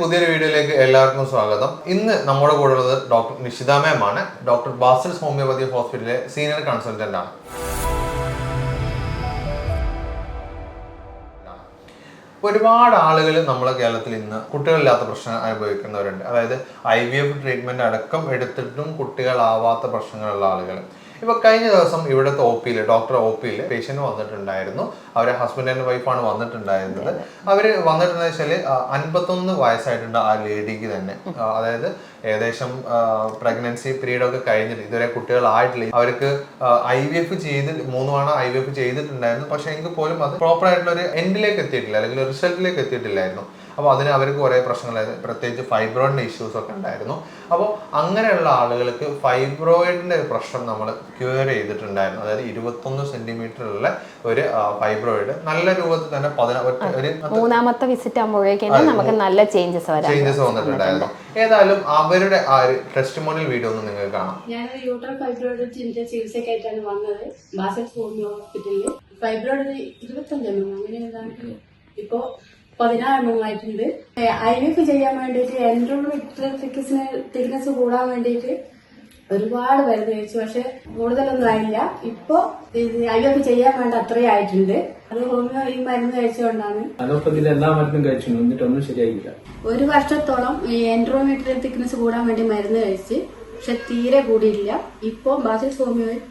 പുതിയൊരു വീഡിയോയിലേക്ക് എല്ലാവർക്കും സ്വാഗതം. ഇന്ന് നമ്മുടെ കൂടെ ഉള്ളത് ഡോക്ടർ നിഷിത മാം ആണ്. ഡോക്ടർ ബാസിൽസ് ഹോമിയോപതി ഹോസ്പിറ്റലിലെ സീനിയർ കൺസൾട്ടന്റ് ആണ്. ഒരുപാട് ആളുകൾ നമ്മളെ കേരളത്തിൽ ഇന്ന് കുട്ടികളില്ലാത്ത പ്രശ്നം അനുഭവിക്കുന്നവരുണ്ട്. അതായത് IVF ട്രീറ്റ്മെന്റ് അടക്കം എടുത്തിട്ടും കുട്ടികളാവാത്ത പ്രശ്നങ്ങളുള്ള ആളുകൾ. ഇപ്പൊ കഴിഞ്ഞ ദിവസം ഇവിടുത്തെ ഡോക്ടർ OPയിൽ പേഷ്യന്റ് വന്നിട്ടുണ്ടായിരുന്നു. അവരെ ഹസ്ബൻഡ് ആൻഡ് വൈഫാണ് വന്നിട്ടുണ്ടായിരുന്നത്. അവര് വന്നിട്ടുണ്ടെന്ന് വെച്ചാല് 51 വയസ്സായിട്ടുണ്ട് ആ ലേഡിക്ക് തന്നെ. അതായത് ഏകദേശം പ്രഗ്നൻസി പീരീഡ് ഒക്കെ കഴിഞ്ഞിട്ട് ഇതുവരെ കുട്ടികളായിട്ടില്ല. അവർക്ക് IVF ചെയ്ത് 3 തവണ IVF ചെയ്തിട്ടുണ്ടായിരുന്നു. പക്ഷെ എങ്കിൽ പോലും അത് പ്രോപ്പർ ആയിട്ടുള്ള ഒരു എൻഡിലേക്ക് എത്തിയിട്ടില്ല, അല്ലെങ്കിൽ റിസൾട്ടിലേക്ക് എത്തിയിട്ടില്ലായിരുന്നു. അപ്പോൾ അതിന് അവർക്ക് കുറേ പ്രശ്നങ്ങളായിരുന്നു, പ്രത്യേകിച്ച് ഫൈബ്രോയിഡിന്റെ ഇഷ്യൂസ് ഒക്കെ ഉണ്ടായിരുന്നു. അപ്പോൾ അങ്ങനെയുള്ള ആളുകൾക്ക് ഫൈബ്രോയിഡിന്റെ പ്രശ്നം നമ്മൾ ക്യൂർ ചെയ്തിട്ടുണ്ടായിരുന്നു. അതായത് 21 സെന്റിമീറ്ററുള്ള ഒരു ഫൈബ്രോയിഡ് നല്ല രൂപത്തിൽ തന്നെ മൂന്നാമത്തെ വിസിറ്റ് ആകുമ്പോഴേക്കും നമുക്ക് നല്ല ചേഞ്ചസ് വന്നിട്ടുണ്ടായിരുന്നു. ഏതായാലും അവരുടെ ആ ഒരു ടെസ്റ്റിമോണിയൽ വീഡിയോ ഒന്ന് നിങ്ങൾക്ക് കാണാം. ഞാൻ യൂട്രൽ ഫൈബ്രോയിഡിന്റെ ചികിത്സക്കായിട്ടാണ് വന്നത് ബാസിൽസ് ഹോമിയോ ഹോസ്പിറ്റലിൽ. ഫൈബ്രോയിഡ് 25 അങ്ങനെ ഏതാണ്ട് ഇപ്പോ 16 ആയിട്ടുണ്ട്. IVF ചെയ്യാൻ വേണ്ടിയിട്ട് എൻഡോമെട്രിയൽ തിക്നെസ് കൂടാൻ വേണ്ടിയിട്ട് ഒരുപാട് മരുന്ന് കഴിച്ചു. പക്ഷെ കൂടുതലൊന്നും ആയില്ല. ഇപ്പൊ IVF ചെയ്യാൻ വേണ്ട അത്രയും ആയിട്ടുണ്ട്. അത് ഹോമിയോ ഈ മരുന്ന് കഴിച്ചുകൊണ്ടാണ്. എല്ലാ മരുന്നും കഴിച്ചു, എന്നിട്ടൊന്നും ശരിയായില്ല. 1 വർഷത്തോളം ഈ എൻഡോമെട്രിയൽ തിക്നെസ് കൂടാൻ വേണ്ടി മരുന്ന് കഴിച്ച്, പക്ഷെ തീരെ കൂടിയില്ല. ഇപ്പൊ ബാസിൽസ് ഹോമിയോയിൽ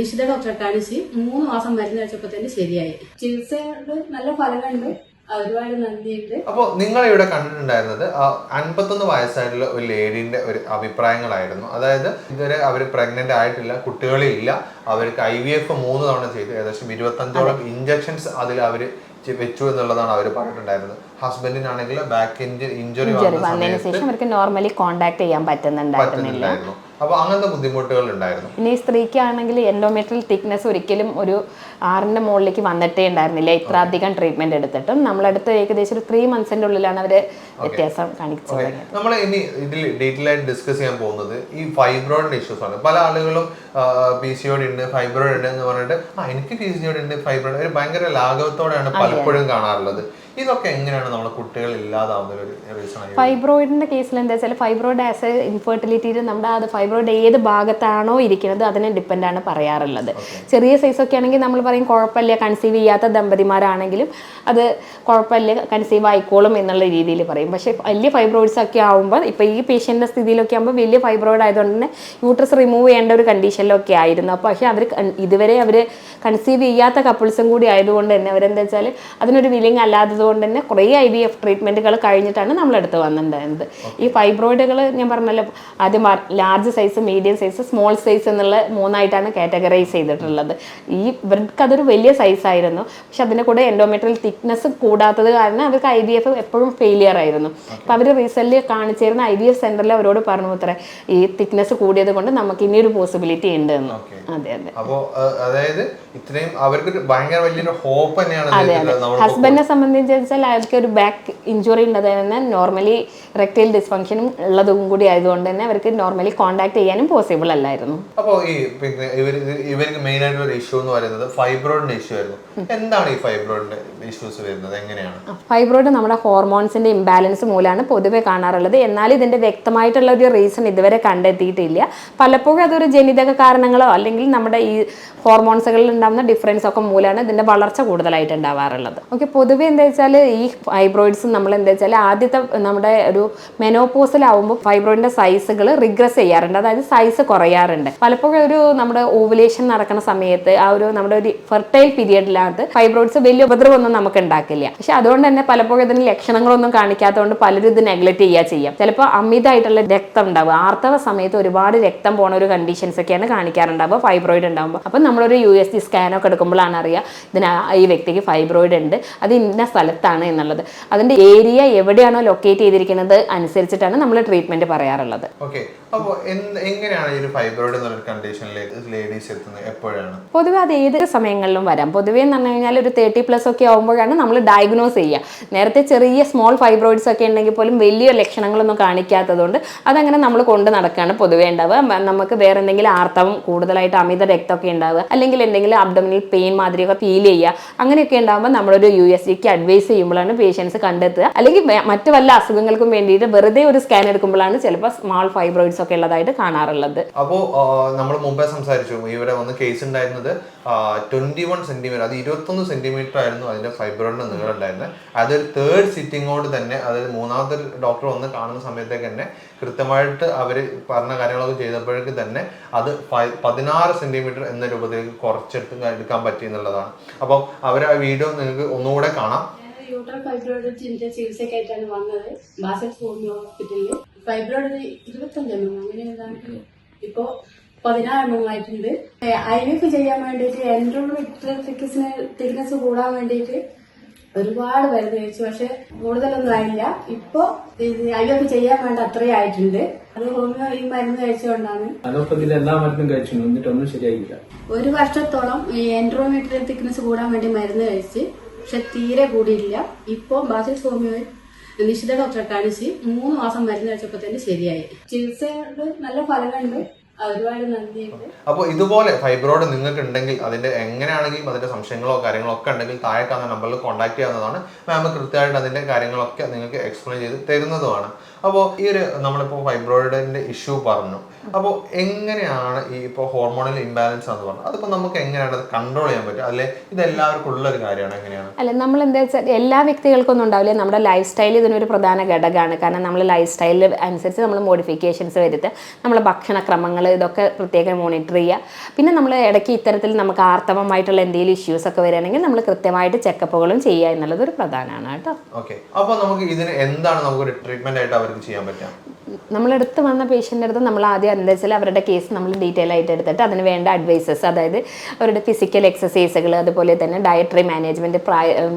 നിഷിത ഡോക്ടറെ കാണിച്ച് 3 മാസം മരുന്ന് കഴിച്ചപ്പോ തന്നെ ശരിയായി. ചികിത്സയുടെ നല്ല ഫലങ്ങളുണ്ട്. ഒരുപാട് നന്ദിയുണ്ട്. അപ്പോൾ നിങ്ങൾ ഇവിടെ കണ്ടിട്ടുണ്ടായിരുന്നത് 51 വയസ്സായിട്ടുള്ള ഒരു ലേഡീന്റെ ഒരു അഭിപ്രായങ്ങളായിരുന്നു. അതായത് ഇതുവരെ അവർ പ്രഗ്നന്റ് ആയിട്ടില്ല, കുട്ടികളില്ല. അവർക്ക് IVF 3 തവണ ചെയ്തു. ഏകദേശം 25ഓളം ഇഞ്ചക്ഷൻസ് അതിൽ അവർ വെച്ചു എന്നുള്ളതാണ് അവർ പറഞ്ഞിട്ടുണ്ടായിരുന്നത്. ഹസ്ബൻഡിനാണെങ്കിൽ ബാക്ക് ഇഞ്ചുറി വന്നതിന് ശേഷം അവർക്ക് നോർമലി കോണ്ടാക്ട് ചെയ്യാൻ പറ്റുന്നുണ്ടായിരുന്നില്ല. അപ്പൊ അങ്ങനത്തെ ബുദ്ധിമുട്ടുകൾ ഉണ്ടായിരുന്നു. ഇനി സ്ത്രീക്കാണെങ്കിൽ എൻഡോമെട്രിയൽ തിക്നെസ് ഒരിക്കലും ഒരു 6ന്റെ മുകളിലേക്ക് വന്നിട്ടേ ഉണ്ടായിരുന്നില്ല. ഇത്ര അധികം ട്രീറ്റ്മെന്റ് എടുത്തിട്ടും നമ്മളടുത്ത് ഏകദേശം ഒരു 3 മന്ത്സിന്റെ ഉള്ളിലാണ് അവര് വ്യത്യാസം കാണിച്ചത്. നമ്മൾ ഇനി ഇതിൽ ഡീറ്റെയിൽ ആയിട്ട് ഡിസ്കസ് ചെയ്യാൻ പോകുന്നത് ഈ ഫൈബ്രോയിഡിന്റെ ഇഷ്യൂസ് ആണ്. പല ആളുകളും PCOD ഉണ്ട്, ഫൈബ്രോയിഡ് ഉണ്ട് എന്ന് പറഞ്ഞിട്ട് എനിക്ക് PCOD ഉണ്ട്, ഫൈബ്രോയിഡ് ഒരു ഭയങ്കര ലാഘവത്തോടെയാണ് പലപ്പോഴും കാണാറുള്ളത്. ഇതൊക്കെ എങ്ങനെയാണ് നമ്മളെ കുട്ടികൾ ഇല്ലാതാവുന്ന ഒരു റീസൺ? ഫൈബ്രോയിഡിന്റെ കേസിൽ എന്താ വെച്ചാൽ ഫൈബ്രോയിഡ് ആസ് എ ഇൻഫെർട്ടിലിറ്റിയിൽ നമ്മുടെ അത് ഫൈബ്രോയിഡ് ഏത് ഭാഗത്താണോ ഇരിക്കുന്നത് അതിനെ ഡിപ്പെൻഡ് ആണ് പറയാറുള്ളത്. ചെറിയ സൈസ് ഒക്കെ ആണെങ്കിൽ നമ്മൾ പറയും കുഴപ്പമില്ല, കൺസീവ് ചെയ്യാത്ത ദമ്പതിമാരാണെങ്കിലും അത് കുഴപ്പമില്ല, കൺസീവ് ആയിക്കോളും എന്നുള്ള രീതിയിൽ പറയും. പക്ഷേ വലിയ ഫൈബ്രോയിഡ്സ് ഒക്കെ ആകുമ്പോൾ ഇപ്പോൾ ഈ പേഷ്യൻ്റെ സ്ഥിതിയിലൊക്കെ ആകുമ്പോൾ വലിയ ഫൈബ്രോയിഡ് ആയതുകൊണ്ട് തന്നെ യൂട്രസ് റിമൂവ് ചെയ്യേണ്ട ഒരു കണ്ടീഷനിലൊക്കെ ആയിരുന്നു. അപ്പോൾ പക്ഷേ ഇതുവരെ അവർ കൺസീവ് ചെയ്യാത്ത കപ്പിൾസും കൂടി ആയതുകൊണ്ട് തന്നെ അവരെന്താ വെച്ചാൽ അതിനൊരു വില്ലിങ് അല്ലാത്തത് കൊണ്ട് തന്നെ കുറേ IVF ട്രീറ്റ്മെൻറ്റുകൾ കഴിഞ്ഞിട്ടാണ് നമ്മളെടുത്ത് വന്നിട്ടുണ്ടായിരുന്നത്. ഈ ഫൈബ്രോയിഡുകൾ ഞാൻ പറഞ്ഞല്ലോ ആദ്യം large size, medium size, small size എന്നുള്ള 3ആയിട്ടാണ് കാറ്റഗറൈസ് ചെയ്തിട്ടുള്ളത്. ഇവർക്ക് അതൊരു വലിയ സൈസായിരുന്നു. പക്ഷെ അതിൻ്റെ കൂടെ എൻഡോമെട്രിയൽ തിക്നെസ് കൂടാത്തത് കാരണം അവർക്ക് IVF എപ്പോഴും ഫെയിലിയർ ആയിരുന്നു. അപ്പോൾ അവർ റീസെൻ്റ്ലി കാണിച്ചിരുന്ന IVF സെൻ്ററിൽ അവരോട് പറഞ്ഞു അത്ര ഈ തിക്നെസ് കൂടിയത് കൊണ്ട് നമുക്ക് ഇനിയൊരു പോസിബിലിറ്റി ഉണ്ട് എന്ന്. അതെ അതെ. അപ്പോൾ അതായത് ഇത്രയും അവർക്ക് ഭയങ്കര വലിയൊരു ഹോപ്പ് തന്നെയാണ്. ഹസ്ബൻഡിനെ സംബന്ധിച്ച് വെച്ചാൽ അയാൾക്ക് ഒരു ബാക്ക് ഇഞ്ചുറി ഉള്ളത് തന്നെ നോർമലി റെക്ടൈൽ ഡിസ്ഫങ്ഷനും ഉള്ളതും കൂടി ആയതുകൊണ്ട് തന്നെ അവർക്ക് നോർമലി കോണ്ടാക്ട് ചെയ്യാനും പോസിബിൾ അല്ലായിരുന്നു. അപ്പോൾ ഈ പിന്നെ ഇവർക്ക് മെയിൻ ആയിട്ടുള്ള ഒരു ഇഷ്യൂ എന്ന് പറയുന്നത് ഫൈബ്രോയിഡിന്റെ ഇഷ്യൂ ആയിരുന്നു. എന്താണ് ഈ ഫൈബ്രോയിഡിന്റെ ഇഷ്യൂസ് വരുന്നത്, എങ്ങനെയാണ്? ഫൈബ്രോയിഡ് നമ്മുടെ ഹോർമോൺസിന്റെ ഇംബാലൻസ് മൂലമാണ് പൊതുവെ കാണാറുള്ളത്. എന്നാൽ ഇതിന്റെ വ്യക്തമായിട്ടുള്ള ഒരു റീസൺ ഇതുവരെ കണ്ടെത്തിയിട്ടില്ല. പലപ്പോഴും അതൊരു ജനിതക കാരണങ്ങളോ അല്ലെങ്കിൽ നമ്മുടെ ഈ ഹോർമോൺസുകളിൽ ഉണ്ടാകുന്ന ഡിഫറൻസ് ഒക്കെ മൂലമാണ് ഇതിന്റെ വളർച്ച കൂടുതലായിട്ട് ഉണ്ടാവാറുള്ളത്. ഓക്കെ, പൊതുവെ എന്താ വെച്ചാൽ ഈ ഫൈബ്രോയിഡ്സ് നമ്മൾ എന്താ വെച്ചാൽ ആദ്യത്തെ നമ്മുടെ ഒരു മെനോപോസിലാവുമ്പോൾ ഫൈബ്രോയിഡിന്റെ സൈസുകൾ റിഗ്രസ് ചെയ്യാറുണ്ട്, അതായത് സൈസ് കുറയാറുണ്ട്. പലപ്പോഴും ഒരു നമ്മുടെ ഓവുലേഷൻ നടക്കുന്ന സമയത്ത് ആ ഒരു നമ്മുടെ ഒരു ഫെർട്ടൈൽ പീരിയഡിനകത്ത് ഫൈബ്രോയിഡ്സ് വലിയ ഉപദ്രവമൊന്നും നമുക്ക് ഉണ്ടാക്കില്ല. പക്ഷെ അതുകൊണ്ട് തന്നെ പലപ്പോഴും ഇതിന് ലക്ഷണങ്ങളൊന്നും കാണിക്കാത്തതുകൊണ്ട് പലരും ഇത് നെഗ്ലക്ട് ചെയ്യാം. ചിലപ്പോൾ അമിതമായിട്ടുള്ള രക്തം ഉണ്ടാവുക, ആർത്തവ സമയത്ത് ഒരുപാട് രക്തം പോണ ഒരു കണ്ടീഷൻസ് ഒക്കെയാണ് കാണിക്കാറുണ്ടാവുക ഫൈബ്രോയിഡ് ഉണ്ടാകുമ്പോൾ. അപ്പം നമ്മളൊരു USG സ്കാനൊക്കെ എടുക്കുമ്പോഴാണ് അറിയുക ഈ വ്യക്തിക്ക് ഫൈബ്രോയിഡ് ഉണ്ട്, അത് ഇന്ന സ്ഥലത്താണ് എന്നുള്ളത്. അതിന്റെ ഏരിയ എവിടെയാണോ ലൊക്കേറ്റ് ചെയ്തിരിക്കുന്നത് അനുസരിച്ചിട്ടാണ് നമ്മൾ ട്രീറ്റ്മെന്റ് പറയാറുള്ളത്. ഓക്കെ, അപ്പോൾ എങ്ങനെയാണ് ഈ ഒരു ഫൈബ്രോയിഡ് എന്നുള്ള കണ്ടീഷനിലേക്ക് ലേഡീസ് എത്തുന്നത് എപ്പോഴാണ്? പൊതുവെ അത് ഏത് സമയങ്ങളിലും വരാം. പൊതുവേ എന്ന് പറഞ്ഞു കഴിഞ്ഞാൽ ഒരു 30+ ഒക്കെ ആകുമ്പോഴാണ് നമ്മൾ ഡയഗ്നോസ് ചെയ്യുക. നേരത്തെ ചെറിയ സ്മോൾ ഫൈബ്രോയിഡ്സ് ഒക്കെ ഉണ്ടെങ്കിൽ പോലും വലിയ ലക്ഷണങ്ങളൊന്നും കാണിക്കാത്തതുകൊണ്ട് അതങ്ങനെ നമ്മൾ കൊണ്ട് നടക്കുകയാണ് പൊതുവേ ഉണ്ടാവുക. നമുക്ക് വേറെ എന്തെങ്കിലും ആർത്തവം കൂടുതലായിട്ട് അമിത രക്തമൊക്കെ ഉണ്ടാവുക, അല്ലെങ്കിൽ എന്തെങ്കിലും അബ്ഡോമിനൽ പെയിൻ മാതിരിയൊക്കെ ഫീൽ ചെയ്യുക, അങ്ങനെയൊക്കെ ഉണ്ടാകുമ്പോൾ നമ്മളൊരു USGക്ക് അഡ്വൈസ് ചെയ്യുമ്പോഴാണ് പേഷ്യൻസ് കണ്ടെത്തുക. അല്ലെങ്കിൽ മറ്റു വല്ല അസുഖങ്ങൾക്കും വേണ്ടിയിട്ട് വെറുതെ ഒരു സ്കാൻ എടുക്കുമ്പോഴാണ് ചിലപ്പോൾ സ്മോൾ ഫൈബ്രോയിഡ്സ് ഒക്കെ ഉള്ളതായിട്ട് കാണാറുള്ളത്. അപ്പോൾ നമ്മൾ മുമ്പേ സംസാരിച്ചു, ഇവിടെ വന്ന് കേസ് ഉണ്ടായിരുന്നത് 21 സെന്റിമീറ്റർ, അത് 21 സെന്റിമീറ്റർ ആയിരുന്നു അതിന്റെ ഫൈബ്രോയിഡിന്റെ നീളം ഉണ്ടായിരുന്നത്. അതൊരു 3rd സിറ്റിങ്ങോട് തന്നെ, അതായത് മൂന്നാമത്തെ ഡോക്ടർ വന്ന് കാണുന്ന സമയത്തേക്ക് തന്നെ കൃത്യമായിട്ട് അവർ പറഞ്ഞ കാര്യങ്ങളൊക്കെ ചെയ്തപ്പോഴേക്ക് തന്നെ അത് 16 സെന്റിമീറ്റർ എന്ന രൂപത്തിലേക്ക് കുറച്ചെടുത്ത് എടുക്കാൻ പറ്റി എന്നുള്ളതാണ്. അപ്പം അവർ ആ വീഡിയോ നിങ്ങൾക്ക് ഒന്നുകൂടെ കാണാം. യൂട്രൽ ഫൈബ്രോയിഡിന്റെ ചികിത്സക്കായിട്ടാണ് വന്നത് ബാസൽ ഹോമിയോ ഹോസ്പിറ്റലിൽ. ഫൈബ്രോയിഡ് 25 അങ്ങനെ ഏതാണ്ട് ഇപ്പോ 16 ആയിട്ടുണ്ട്. IVF ചെയ്യാൻ വേണ്ടിയിട്ട് എൻഡോമെട്രിയൽ തിക്നെസ് കൂടാൻ വേണ്ടിയിട്ട് ഒരുപാട് മരുന്ന് കഴിച്ചു, പക്ഷെ കൂടുതലൊന്നും ആയില്ല. ഇപ്പൊ IVF ചെയ്യാൻ വേണ്ട അത്രയും ആയിട്ടുണ്ട്. അത് ഹോമിയോ ഈ മരുന്ന് കഴിച്ചുകൊണ്ടാണ്. അലോപ്പതിയിൽ എല്ലാ മരുന്നും കഴിച്ചു, എന്നിട്ടൊന്നും ശരിയായില്ല. 1 വർഷത്തോളം ഈ എൻഡോമെട്രിയൽ തിക്നെസ് കൂടാൻ വേണ്ടി മരുന്ന് കഴിച്ച്, പക്ഷെ തീരെ കൂടിയില്ല. ഇപ്പൊ ബാസിൽ ഹോമിയോയിൽ നിശ്ചിത ഡോക്ടറെ കാണിച്ച് 3 മാസം മരുന്ന് കഴിച്ചപ്പോൾ തന്നെ ശരിയായി. ചികിത്സയുടെ നല്ല ഫലങ്ങളുണ്ട്. ഒരുപാട് നന്ദിയുണ്ട്. അപ്പോൾ ഇതുപോലെ ഫൈബ്രോയിഡ് നിങ്ങൾക്ക് ഉണ്ടെങ്കിൽ അതിന്റെ എങ്ങനെയാണെങ്കിലും അതിന്റെ സംശയങ്ങളോ കാര്യങ്ങളോ ഒക്കെ ഉണ്ടെങ്കിൽ താഴെ കാണുന്ന നമ്പറിൽ കോൺടാക്ട് ചെയ്യാവുന്നതാണ്. മാം കൃത്യമായിട്ട് അതിന്റെ കാര്യങ്ങളൊക്കെ നിങ്ങൾക്ക് എക്സ്പ്ലെയിൻ ചെയ്ത് തരുന്നതുമാണ്. അപ്പോൾ ഈ ഒരു നമ്മളിപ്പോൾ ഫൈബ്രോയിഡിന്റെ ഇഷ്യൂ പറഞ്ഞു, അപ്പോൾ എങ്ങനെയാണ് ഈ ഇപ്പോൾ ഹോർമോണൽ ഇംബാലൻസ് എന്ന് പറഞ്ഞത്, അതിപ്പോൾ നമുക്ക് എങ്ങനെയാണ് അത് കൺട്രോൾ ചെയ്യാൻ പറ്റുക? അല്ലെ ഇത് എല്ലാവർക്കും ഉള്ളൊരു കാര്യമാണ്? എങ്ങനെയാണ്? അല്ല, നമ്മൾ എന്താ വെച്ചാൽ എല്ലാ വ്യക്തികൾക്കൊന്നും ഉണ്ടാവില്ല. നമ്മുടെ ലൈഫ് സ്റ്റൈൽ ഇതിനൊരു പ്രധാന ഘടകമാണ്. കാരണം നമ്മൾ ലൈഫ് സ്റ്റൈലിൽ അനുസരിച്ച് നമ്മൾ മോഡിഫിക്കേഷൻസ് വരുത്തുക, നമ്മളെ ഭക്ഷണക്രമങ്ങൾ ഇതൊക്കെ പ്രത്യേകം മോണിറ്റർ ചെയ്യുക. പിന്നെ നമ്മൾ ഇടയ്ക്ക് ഇത്തരത്തിൽ നമുക്ക് ആർത്തവമായിട്ടുള്ള എന്തെങ്കിലും ഇഷ്യൂസ് ഒക്കെ വരികയാണെങ്കിൽ നമ്മൾ കൃത്യമായിട്ട് ചെക്കപ്പുകളും ചെയ്യുക എന്നുള്ളത് ഒരു പ്രധാനമാണ് കേട്ടോ. ഓക്കെ, അപ്പോൾ നമുക്ക് ഇതിന് എന്താണ് നമുക്കൊരു ട്രീറ്റ്മെന്റ് ആയിട്ട് അവർക്ക് ചെയ്യാൻ പറ്റുക? നമ്മളെടുത്ത് വന്ന പേഷ്യൻ്റെ അടുത്ത് നമ്മൾ ആദ്യം എന്താ വെച്ചാൽ അവരുടെ കേസ് നമ്മൾ ഡീറ്റെയിൽ ആയിട്ട് എടുത്തിട്ട് അതിന് വേണ്ട അഡ്വൈസസ്, അതായത് അവരുടെ ഫിസിക്കൽ എക്സസൈസുകൾ, അതുപോലെ തന്നെ ഡയറ്ററി മാനേജ്മെൻറ്റ്,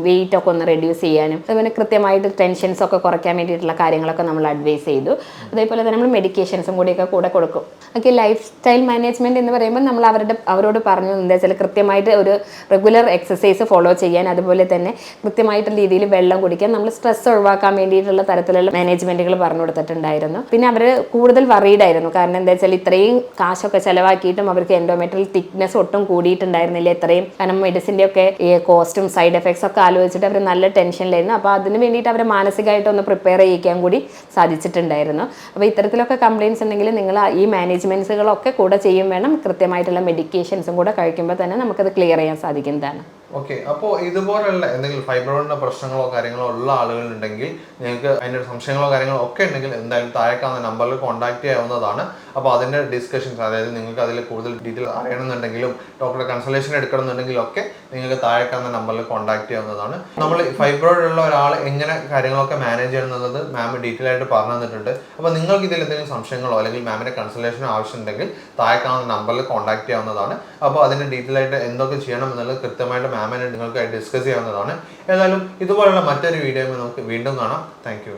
വെയിറ്റ് ഒക്കെ ഒന്ന് റെഡ്യൂസ് ചെയ്യാനും അതുപോലെ കൃത്യമായിട്ട് ടെൻഷൻസ് ഒക്കെ കുറയ്ക്കാൻ വേണ്ടിയിട്ടുള്ള കാര്യങ്ങളൊക്കെ നമ്മൾ അഡ്വൈസ് ചെയ്തു. അതേപോലെ തന്നെ നമ്മൾ മെഡിക്കേഷൻസും കൂടിയൊക്കെ കൂടെ കൊടുക്കും. ഓക്കെ, ലൈഫ് സ്റ്റൈൽ മാനേജ്മെൻറ്റ് എന്ന് പറയുമ്പോൾ നമ്മൾ അവരോട് പറഞ്ഞു എന്താ വെച്ചാൽ കൃത്യമായിട്ട് ഒരു റെഗുലർ എക്സസൈസ് ഫോളോ ചെയ്യാൻ, അതുപോലെ തന്നെ കൃത്യമായിട്ടുള്ള രീതിയിൽ വെള്ളം കുടിക്കാൻ, നമ്മൾ സ്ട്രെസ് ഒഴിവാക്കാൻ വേണ്ടിയിട്ടുള്ള തരത്തിലുള്ള മാനേജ്മെൻറ്റുകൾ പറഞ്ഞു കൊടുത്തിട്ടുണ്ടായിരുന്നു. പിന്നെ അവർ കൂടുതൽ വറീഡ് ആയിരുന്നു. കാരണം എന്താ വെച്ചാൽ ഇത്രയും കാശൊക്കെ ചിലവാക്കിയിട്ടും അവർക്ക് എൻഡോമെട്രിയൽ തിക്നെസ് ഒട്ടും കൂടിയിട്ടുണ്ടായിരുന്നില്ല ഇത്രയും. കാരണം മെഡിസിൻ്റെ ഒക്കെ കോസ്റ്റും സൈഡ് എഫക്ട്സ് ഒക്കെ ആലോചിച്ചിട്ട് അവർ നല്ല ടെൻഷനിലായിരുന്നു. അപ്പോൾ അതിന് വേണ്ടിയിട്ട് അവരെ മാനസികമായിട്ടൊന്ന് പ്രിപ്പയർ ചെയ്യിക്കാൻ കൂടി സാധിച്ചിട്ടുണ്ടായിരുന്നു. അപ്പോൾ ഇത്തരത്തിലൊക്കെ കംപ്ലയിൻസ് ഉണ്ടെങ്കിൽ നിങ്ങൾ ഈ മാനേജ്മെൻറ്റ്സുകളൊക്കെ കൂടെ ചെയ്യും വേണം. കൃത്യമായിട്ടുള്ള മെഡിക്കേഷൻസും കൂടെ കഴിക്കുമ്പോൾ തന്നെ നമുക്കത് ക്ലിയർ ചെയ്യാൻ സാധിക്കുന്നതാണ്. ഓക്കെ, അപ്പോൾ ഇതുപോലുള്ള എന്തെങ്കിലും ഫൈബ്രോയിഡിന്റെ പ്രശ്നങ്ങളോ കാര്യങ്ങളോ ഉള്ള ആളുകളുണ്ടെങ്കിൽ, നിങ്ങൾക്ക് അതിൻ്റെ സംശയങ്ങളോ കാര്യങ്ങളോ ഒക്കെ ഉണ്ടെങ്കിൽ എന്തായാലും താഴേക്കാവുന്ന നമ്പറിൽ കോൺടാക്ട് ചെയ്യാവുന്നതാണ്. അപ്പോൾ അതിൻ്റെ ഡിസ്കഷൻസ്, അതായത് നിങ്ങൾക്ക് അതിൽ കൂടുതൽ ഡീറ്റെയിൽ അറിയണമെന്നുണ്ടെങ്കിലും ഡോക്ടറെ കൺസൾട്ടേഷൻ എടുക്കണമെന്നുണ്ടെങ്കിലും ഒക്കെ നിങ്ങൾക്ക് താഴേക്കാവുന്ന നമ്പറിൽ കോൺടാക്ട് ചെയ്യാവുന്നതാണ്. നമ്മൾ ഫൈബ്രോയിഡ് ഉള്ള ഒരാൾ എങ്ങനെ കാര്യങ്ങളൊക്കെ മാനേജ് ചെയ്യണമെന്നത് മാം ഡീറ്റെയിൽ ആയിട്ട് പറഞ്ഞു തന്നിട്ടുണ്ട്. അപ്പോൾ നിങ്ങൾക്ക് ഇതിൽ എന്തെങ്കിലും സംശയങ്ങളോ അല്ലെങ്കിൽ മാമിൻ്റെ കൺസൾട്ടേഷനോ ആവശ്യമുണ്ടെങ്കിൽ താഴേക്കാവുന്ന നമ്പറിൽ കോൺടാക്ട് ചെയ്യാവുന്നതാണ്. അപ്പോൾ അതിൻ്റെ ഡീറ്റെയിൽ ആയിട്ട് എന്തൊക്കെ ചെയ്യണം എന്നുള്ളത് കൃത്യമായിട്ട് മാമിനെ നിങ്ങൾക്ക് ഡിസ്കസ് ചെയ്യാവുന്നതാണ്. ഏതായാലും ഇതുപോലുള്ള മറ്റൊരു വീഡിയോയിൽ നമുക്ക് വീണ്ടും കാണാം. Thank you.